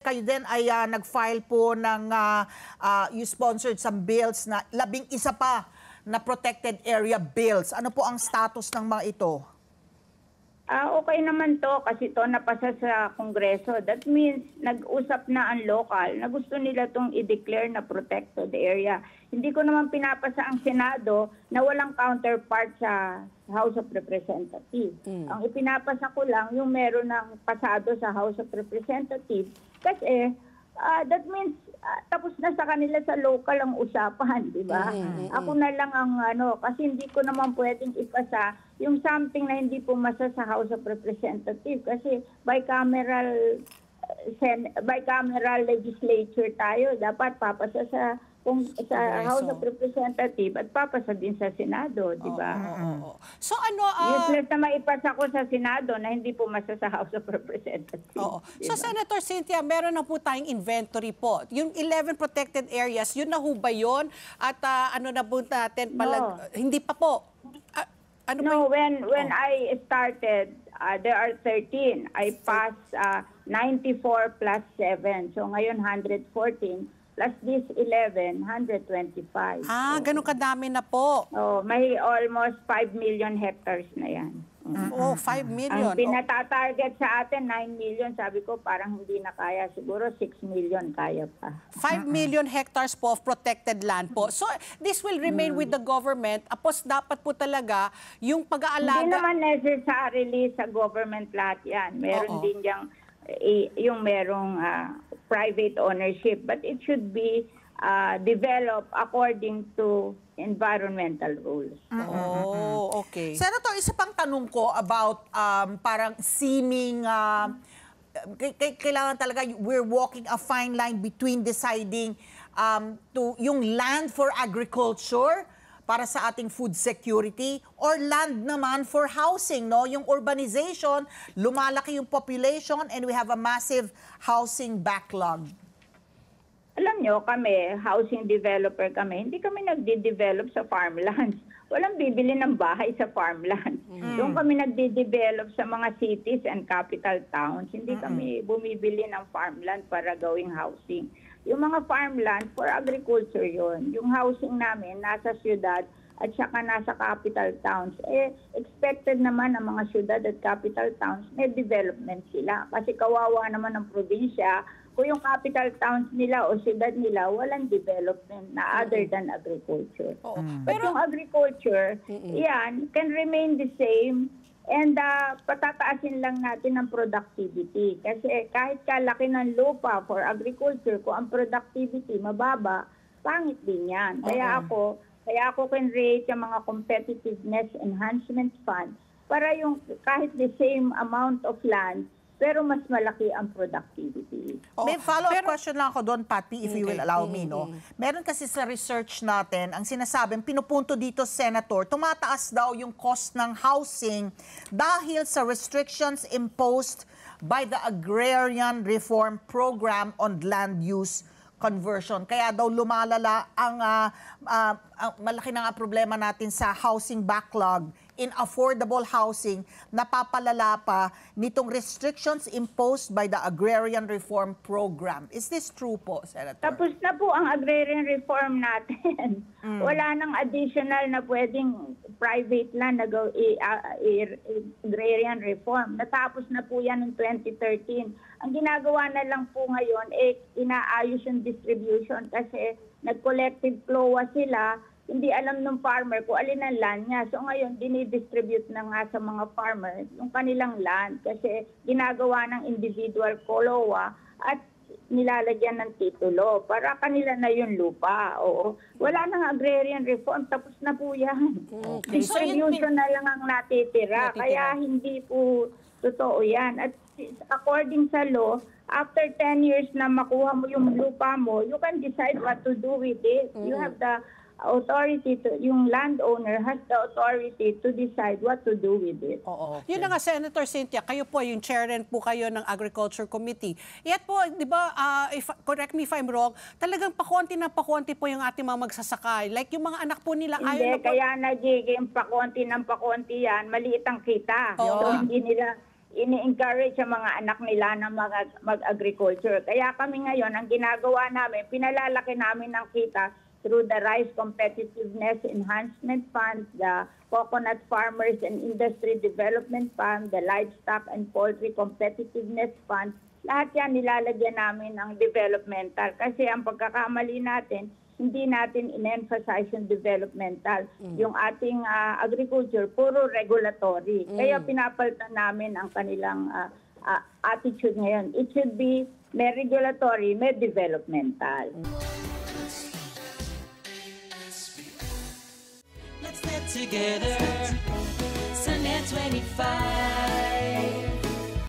kayo din ay nag-file po ng, you sponsored some bills na 11 pa na protected area bills. Ano po ang status ng mga ito? Okay naman to kasi to napasa sa Kongreso. That means nag-usap na ang local na gusto nila tong i-declare na protected area. Hindi ko naman pinapasa ang Senado na walang counterpart sa House of Representatives. Ang ipinapasa ko lang yung meron ng pasado sa House of Representatives kasi that means tapos na sa kanila sa local ang usapan, di ba? Ako na lang ang kasi hindi ko naman pwedeng ipasa yung something na hindi pumasa sa House of Representatives kasi bicameral legislature tayo, dapat papasa sa House of Representatives at papasa din sa Senado, di ba? So useless na maipasa ko sa Senado na hindi pumasa sa House of Representatives. So Senator Cynthia, meron na po tayong inventory po. Yung 11 protected areas, yun na ho ba yun? At ano na po natin pala? Hindi pa po. When I started, there are 13. I passed 94 plus 7. So ngayon 114. Plus this 11, 125. Ganun kadami na po. May almost 5 million hectares na yan. 5 million. Ang pinatatarget sa atin, 9 million. Sabi ko, parang hindi na kaya. Siguro 6 million kaya pa. 5 million hectares po of protected land po. So, this will remain with the government. Apos dapat po talaga yung pag-aalaga. Hindi naman necessarily sa government lahat yan. Meron din yung merong private ownership, but it should be developed according to environmental rules. Okay. Senator, isa pang tanong ko about parang seeming kailangan talaga we're walking a fine line between deciding to yung land for agriculture para sa ating food security or land naman for housing, no? Yung urbanization, lumalaki yung population and we have a massive housing backlog. Alam nyo, kami, housing developer kami, hindi kami nagde-develop sa farmlands. Walang bibili ng bahay sa farmlands. Doon kami nagde-develop sa mga cities and capital towns. Hindi kami bumibili ng farmland para gawing housing. Yung mga farmland for agriculture yon. Yung housing namin nasa syudad at saka nasa capital towns. Expected naman ang mga syudad at capital towns may development sila. Kasi kawawa naman ng probinsya kung yung capital towns nila o syudad nila walang development na other than agriculture. But yung agriculture, yan, can remain the same. And patataasin lang natin ang productivity. Kasi kahit kalaki ng lupa for agriculture, kung ang productivity mababa, pangit din yan. Kaya ako can rate yung mga competitiveness enhancement fund para yung kahit the same amount of land, pero mas malaki ang productivity. May follow-up question lang ako doon, Patty, if you will allow me, no? Meron kasi sa research natin, ang sinasabing, pinupunto dito, Senator, tumataas daw yung cost ng housing dahil sa restrictions imposed by the Agrarian Reform Program on Land Use Conversion. Kaya daw lumalala ang malaki na nga problema natin sa housing backlog in affordable housing, napapalala pa nitong restrictions imposed by the Agrarian Reform Program. Is this true po, Senator? Tapos na po ang agrarian reform natin. Wala nang additional na pwedeng private land na agrarian reform. Natapos na po yan noong 2013. Ang ginagawa na lang po ngayon, inaayos yung distribution kasi nag-collective CLOA sila. Hindi alam ng farmer kung alin ang land niya. So ngayon, dinidistribute na nga sa mga farmer yung kanilang land kasi ginagawa ng individual CLOA at nilalagyan ng titulo para kanila na yung lupa. Wala nang agrarian reform, tapos na po yan. Distribution na lang ang natitira. Kaya hindi po totoo yan. At according sa law, after 10 years na makuha mo yung lupa mo, you can decide what to do with it. You have the authority yung landowner has the authority to decide what to do with it. Yun na nga, Senator Cynthia, kayo po, yung chair rin po kayo ng Agriculture Committee. Yet po, di ba, correct me if I'm wrong, talagang pakonti po yung ating mga magsasaka. Like yung mga anak po nila, hindi, kaya nagiging pakonti ng pakonti yan, maliit ang kita. So hindi nila ini-encourage ang mga anak nila na mag-agriculture. Kaya kami ngayon, ang ginagawa namin, pinalalaki namin ang kita through the Rice Competitiveness Enhancement Fund, the Coconut Farmers and Industry Development Fund, the Livestock and Poultry Competitiveness Fund. Lahat yan nilalagyan namin ng developmental. Kasi ang pagkakamali natin, hindi natin in-emphasize yung developmental. Yung ating agriculture, puro regulatory. Kaya pinapalitan namin ang kanilang attitude ngayon. It should be may regulatory, may developmental. Let's get together, Sunday 25.